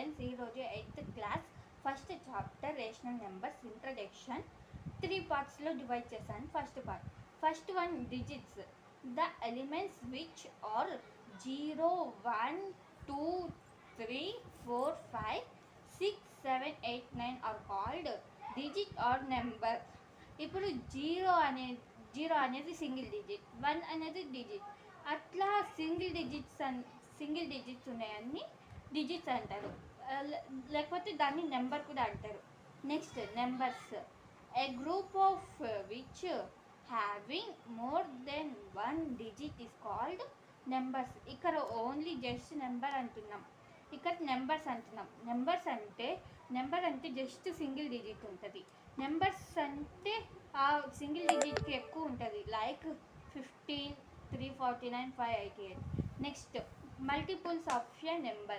Students ఈరోజు 8th class first chapter rational numbers introduction 3 పార్ట్స్లో divide చేశాను. First one digits. The elements which are 0, 1, 2, 3, 4, 5, 6, 7, 8, 9 are called digit or number. ఇప్పుడు zero అనేది single digit, 1 అనేది digit, అట్లా single digits ఉన్నాయన్నీ digits అంటారు, లేకపోతే దాన్ని నెంబర్ కూడా అంటారు. Next numbers. A group of which having more than 1 digit is called numbers. ఇక్కడ ఓన్లీ జస్ట్ నెంబర్ అంటున్నాం, ఇక్కడ నెంబర్స్ అంటున్నాం. నెంబర్ అంటే జస్ట్ సింగిల్ డిజిట్ ఉంటుంది. నెంబర్స్ అంటే ఆ సింగిల్ డిజిట్కి ఎక్కువ ఉంటుంది, like 15, 349, 588. Next multiples of a number.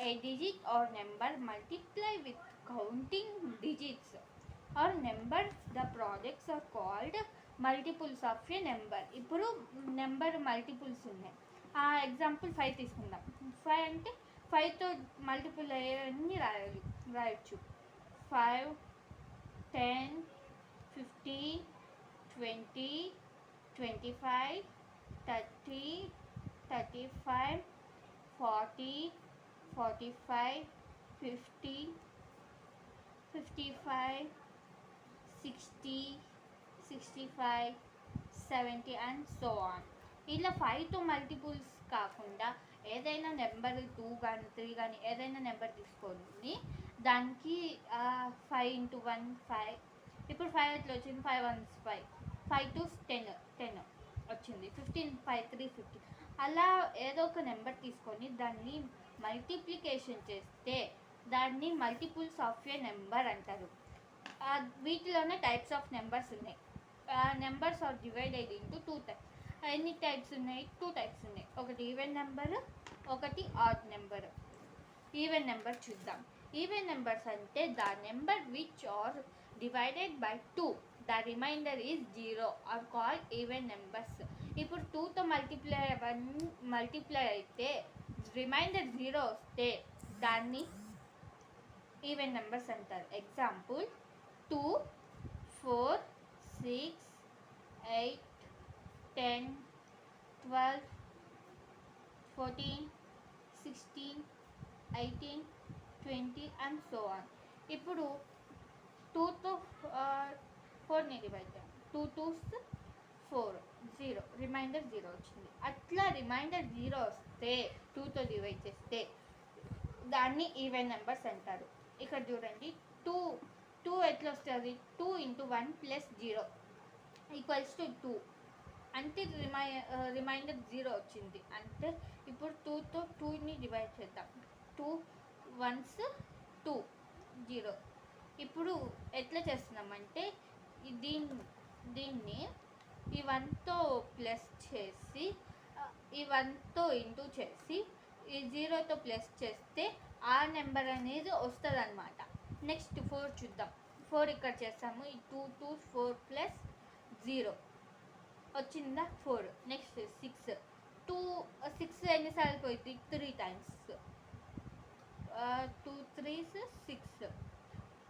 A digit or number multiply with counting digits or numbers. The products are called multiples of a number. ఇప్పుడు number multiples ఉన్నాయి. ఆ example 5 తీసుకుందాం. 5 అంటే 5తో మల్టిపుల్ అయ్యేవన్నీ రాయొచ్చు. 5, 10, 15, 20, 25, 30, 35, 40, 45, 50, 55, 60, 65, 70 అండ్ సో ఆన్. ఇలా 5తో multiples కాకుండా ఏదైనా number 2 కానీ 3 కానీ ఏదైనా నెంబర్ తీసుకొని దానికి 5 into 1 5. ఇప్పుడు 5 ఎట్లా వచ్చింది? 5 1s 5, 5 2s 10 వచ్చింది. 15 5 3 15. అలా ఏదో ఒక నెంబర్ తీసుకొని దాన్ని మల్టిప్లికేషన్ చేస్తే దాన్ని మల్టిపుల్స్ ఆఫ్ ఏ నెంబర్ అంటారు. వీటిలోనే టైప్స్ ఆఫ్ నెంబర్స్ ఉన్నాయి. Numbers are divided into 2 types. ఎన్ని టైప్స్ ఉన్నాయి? 2 టైప్స్ ఉన్నాయి. ఒకటి ఈవెన్ నెంబర్, ఒకటి ఆడ్ నెంబర్. ఈవెన్ నెంబర్ చూద్దాం. ఈవెన్ నెంబర్స్ అంటే the number which are divided by 2, the remainder is 0 are called even numbers. ఇప్పుడు 2తో మల్టిప్లై అయితే రిమైండర్ 0 వస్తే దాన్ని ఈవెన్ నెంబర్స్ అంటారు. Example 2, 4, 6, 8, 10, 12, 14, 16, 18, 20 and so on. ఇప్పుడు 2తో 4ని డివైడ్ చేయాలి. 2 2s 4, 0, రిమైండర్ 0 వచ్చింది. అట్లా రిమైండర్ 0 వస్తే 2తో డివైడ్ చేస్తే దాన్ని ఈవెన్ నెంబర్స్ అంటారు. ఇక్కడ చూడండి, 2 ఎట్లా వస్తుంది? 2 into 1 plus 0 ఈక్వల్స్ టు 2 అంటే రిమైండర్ 0 వచ్చింది. అంటే ఇప్పుడు 2తో 2ని డివైడ్ చేద్దాం. 2 1s 2, 0. ఇప్పుడు ఎట్లా చేస్తున్నామంటే దీన్ని ఈ 1తో ప్లస్ చేసి ఈ 1తో ఇంటూ చేసి ఈ 0తో ప్లస్ చేస్తే ఆ నెంబర్ అనేది వస్తుంది అనమాట. నెక్స్ట్ 4 చూద్దాం. 4 ఇక్కడ చేస్తాము. ఈ 2 2 4 ప్లస్ 0 వచ్చిందా? 4. నెక్స్ట్ 6 ఎన్నిసార్లు పోయింది? 3 times. 2 3s 6,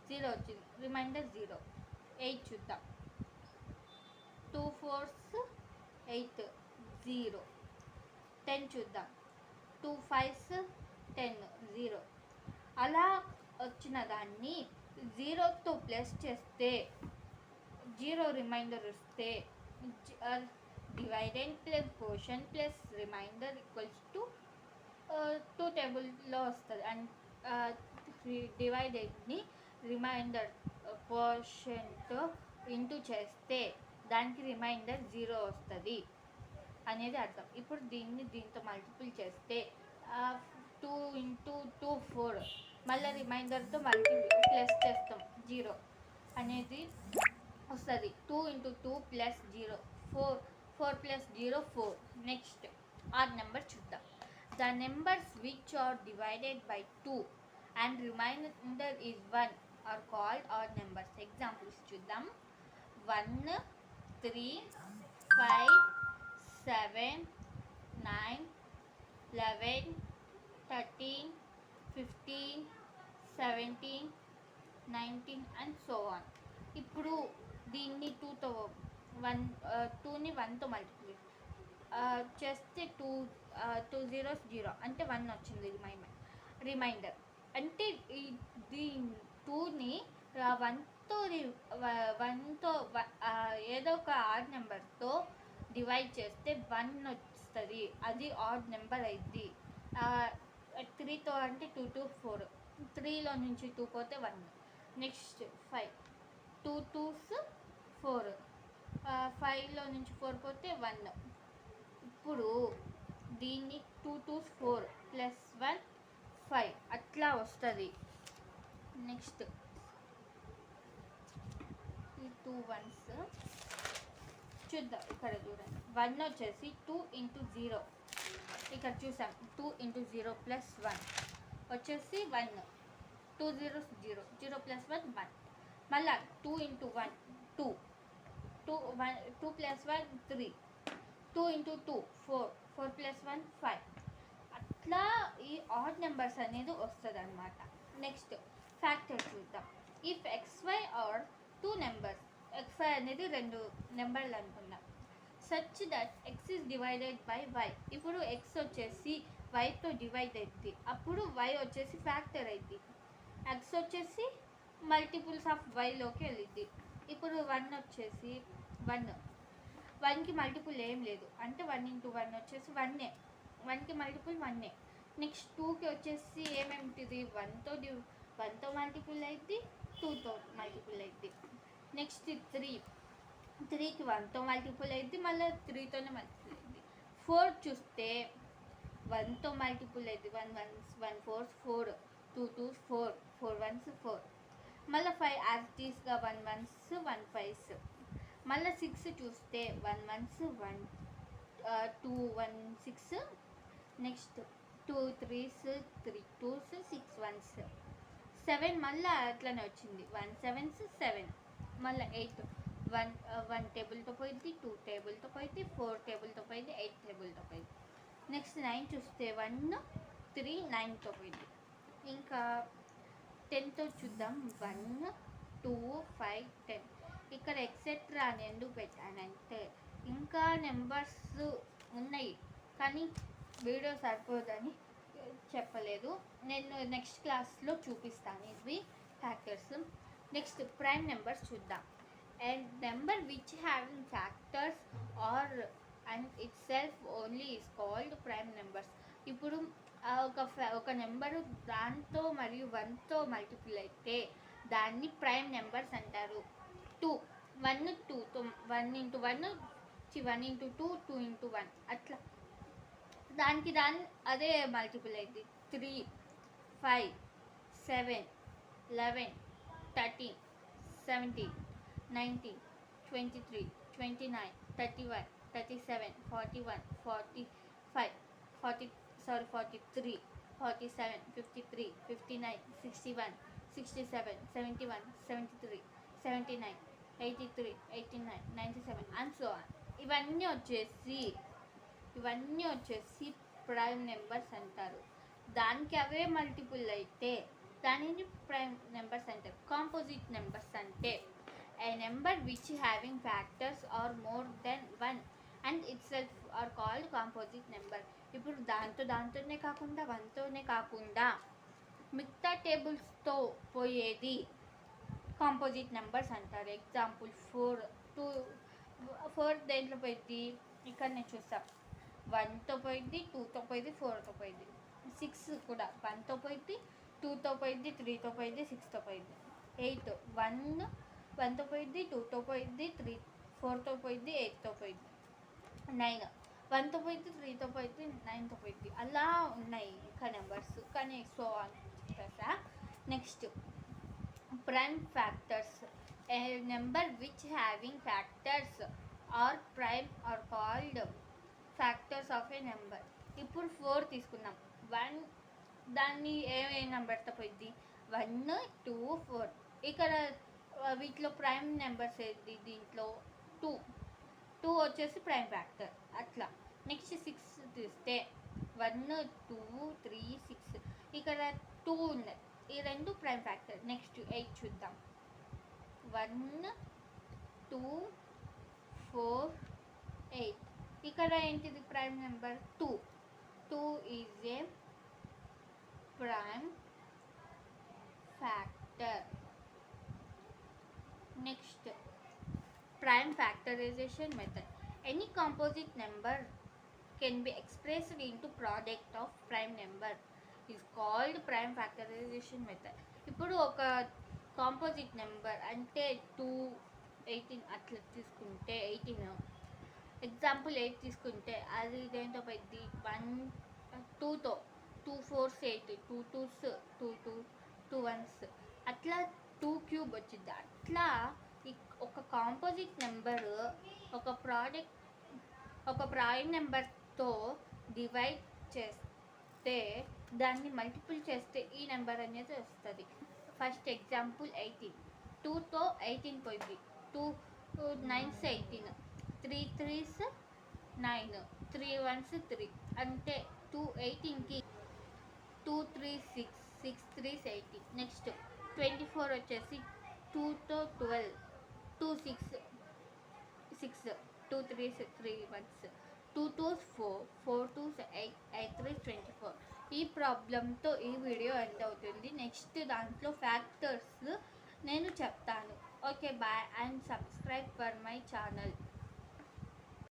0 వచ్చింది, రిమైండర్ 0. 8 చూద్దాం. 2 4s 8, 0. 10 చూద్దాం. 2 5s 10, 0. అలా వచ్చిన దాన్ని 0తో ప్లస్ చేస్తే 0 రిమైండర్ వస్తే dividend plus caution plus remainder equals to 2 టేబుల్లో వస్తుంది. అండ్ డివైడెడ్ని రిమైండర్ కోషన్తో ఇంటూ చేస్తే దానికి రిమైండర్ 0 వస్తుంది అనేది అర్థం. ఇప్పుడు దీంతో మల్టిపుల్ చేస్తే 2 into 2 4, మళ్ళీ రిమైండర్తో ప్లస్ చేస్తాం, 0 అనేది వస్తుంది. 2 into 2 plus 0, 4 plus 0 4. Next odd number చూద్దాం. The numbers which are divided by 2 and remainder is 1 are called odd numbers. Examples చూద్దాం. 1, 3, 5, 7, 9, 11, 13, 15, 17, 19 అండ్ సో ఆన్. ఇప్పుడు దీన్ని 2ని 1తో మల్టిప్లై చేస్తే 2 జీరోస్ 0 అంటే 1 వచ్చింది రిమైండర్. అంటే ఈ 2ని 1తో ఏదో ఒక ఆడ్ నెంబర్తో డివైడ్ చేస్తే 1 వస్తుంది, అది ఆడ్ నెంబర్ అయింది. 3తో అంటే 2 2 4, 3లో నుంచి 2 పోతే 1. నెక్స్ట్ 5, 2 2s 4, 5లో నుంచి 4 పోతే 1. ఇప్పుడు దీన్ని 2 2s 4 ప్లస్ 1 5 అట్లా వస్తుంది. నెక్స్ట్ ఈ 2 1s చూద్దాం. ఇక్కడ చూడండి, 1 వచ్చేసి 2 into 0, ఇక్కడ చూసాం 2 into 0 ప్లస్ 1 వచ్చేసి 1, 2 0 0, 0 ప్లస్ 1 1. మళ్ళా 2 into 1 2, 2 ప్లస్ 1 3, 2 into 2 4, 4 ప్లస్ 1 5. అట్లా ఈ ఆడ్ నెంబర్స్ అనేది వస్తుంది అనమాట. నెక్స్ట్ ఫ్యాక్టర్ చూద్దాం. If xy are 2 numbers, xy అనేది 2 నెంబర్లు అనుకున్నాం, such that x is divided by y. ఇప్పుడు x వచ్చేసి yతో డివైడ్ అవుతుంది, అప్పుడు y వచ్చేసి ఫ్యాక్టర్ అవుతుంది, x వచ్చేసి మల్టిపుల్స్ ఆఫ్ వైలోకి వెళ్ళిద్ది. ఇప్పుడు 1 వచ్చేసి 1కి మల్టిపుల్ ఏం లేదు, అంటే 1 into 1 వచ్చేసి 1, 1కి మల్టిపుల్ 1. నెక్స్ట్ 2కి వచ్చేసి ఏమేమిటిది 1తో మల్టిపుల్ అయింది, 2తో మల్టిపుల్ అయింది. నెక్స్ట్ 3కి 1తో మల్టిపుల్ అయింది, మళ్ళీ 3తోనే మల్టిపుల్ అయింది. 4 చూస్తే 1తో మల్టిపుల్ అయింది, 1 1s 1 4s 4, 2 2s 4, 4 1s 4. మళ్ళీ 5 యాక్టీస్గా 1 1s 1 5s. మళ్ళీ 6 చూస్తే 1 1s 1, 2 1 6. Next 2 3s 3 2s 6 1s. 7 మళ్ళీ అట్లనే వచ్చింది, 1 7s 7. మళ్ళీ 8 1 టేబుల్తో పోయింది, 2 టేబుల్తో పోయింది, 4 టేబుల్తో పోయింది, 8 టేబుల్తో పోయింది. నెక్స్ట్ 9 చూస్తే 1 3 9తో పోయింది. ఇంకా 10తో చూద్దాం, 1 2 5 10. ఇక్కడ ఎక్సెట్రా అని ఎందుకు పెట్టానంటే ఇంకా నెంబర్స్ ఉన్నాయి కానీ వీడియో సరిపోదని చెప్పలేదు, నేను నెక్స్ట్ క్లాస్లో చూపిస్తాను ఇవి ఫ్యాక్టర్స్. నెక్స్ట్ ప్రైమ్ నెంబర్స్ చూద్దాం. A number which having factors or and itself only is called prime numbers. ఇప్పుడు ఒక నెంబరు దాంతో మరియు 1తో మల్టిపుల్ అయితే దాన్ని ప్రైమ్ నెంబర్స్ అంటారు. 1 2తో 1 into 1 1 into 2 2 into 1 అట్లా దానికి అదే మల్టిపుల్ అయింది. 3 5 7 11 13 17 19 23 29 31 37 41 45 43 47 53 59 61 67 71 73 79 83 89 97 అండ్ సో ఆన్. ఇవన్నీ వచ్చేసి ప్రైమ్ నెంబర్స్ అంటారు. దానికి అవే మల్టిపుల్ అయితే దానిని ప్రైమ్ నెంబర్స్ అంటారు. కాంపోజిట్ నెంబర్స్ అంటే a number which having factors or more than 1 and itself are called composite number. ఇప్పుడు దాంతోనే కాకుండా 1తోనే కాకుండా మిగతా టేబుల్స్తో పోయేది కాంపోజిట్ నెంబర్స్ అంటారు. ఎగ్జాంపుల్ 4 దేంట్లో పోయింది, ఇక్కడ నేను చూస్తాం 1తో పోయింది, 2తో పోయింది, 4తో పోయింది. 6 కూడా 1తో పోయింది, 2తో పోయింది, 3తో పోయింది, 6తో పోయింది. 8 1తో పోయింది, 2తో పోయింది, 4తో పోయింది, 8తో పోయింది. 9 1తో పోయింది, 3తో పోయింది, 9తో పోయింది. అలా ఉన్నాయి ఇంకా నెంబర్స్ కానీ సో చెప్పేసా. Next prime factors. A number which having factors are prime are called factors of a number. ఇప్పుడు 4 తీసుకున్నాం, 1 దాన్ని ఏ నెంబర్తో పోయింది 1 2 4. ఇక్కడ వీటిలో ప్రైమ్ నెంబర్స్ ఏది, దీంట్లో 2 వచ్చేసి ప్రైమ్ ఫ్యాక్టర్ అట్లా. నెక్స్ట్ 6 తీస్తే 1 2 3 6. ఇక్కడ 2 ఉన్నాయి. ఈ రెండు ప్రైమ్ ఫ్యాక్టర్. నెక్స్ట్ 8 చూద్దాం. 1 2 4 8. ఇక్కడ ఏంటిది prime number 2. 2 is a prime factor. Next, prime factorization method. Any composite number can be expressed into product of prime number is called prime factorization method. ఇప్పుడు ఒక కాంపోజిట్ నెంబర్ అంటే 2 18 అట్లా తీసుకుంటే 18 example 8 తీసుకుంటే అది దేంతో పెద్ద 1 2తో 2 4s 8 2 2s 2 2 2 1s అట్లా 2 క్యూబ్ వచ్చింది. అట్లా ఒక కాంపోజిట్ నెంబర్ ఒక ప్రైమ్ నెంబర్తో డివైడ్ చేస్తే దాన్ని మల్టిపుల్ చేస్తే ఈ నెంబర్ అనేది వస్తుంది. First example 18. 2తో 18 పోయింది. 2 9s 18, 3 3s 9, 3 1s 3 అంటే 2 18కి 2 3 6, 6 3s 18. నెక్స్ట్ 24 వచ్చేసి 2తో 12, 2 6 6, 2 3s 3 1s, 2 2s 4, 4 2s 8, 8 3s 24. ఈ ప్రాబ్లంతో ఈ వీడియో ఎండ్ అవుతుంది. నెక్స్ట్ దాంట్లో ఫ్యాక్టర్స్ నేను చెప్తాను. Okay bye and subscribe for my channel.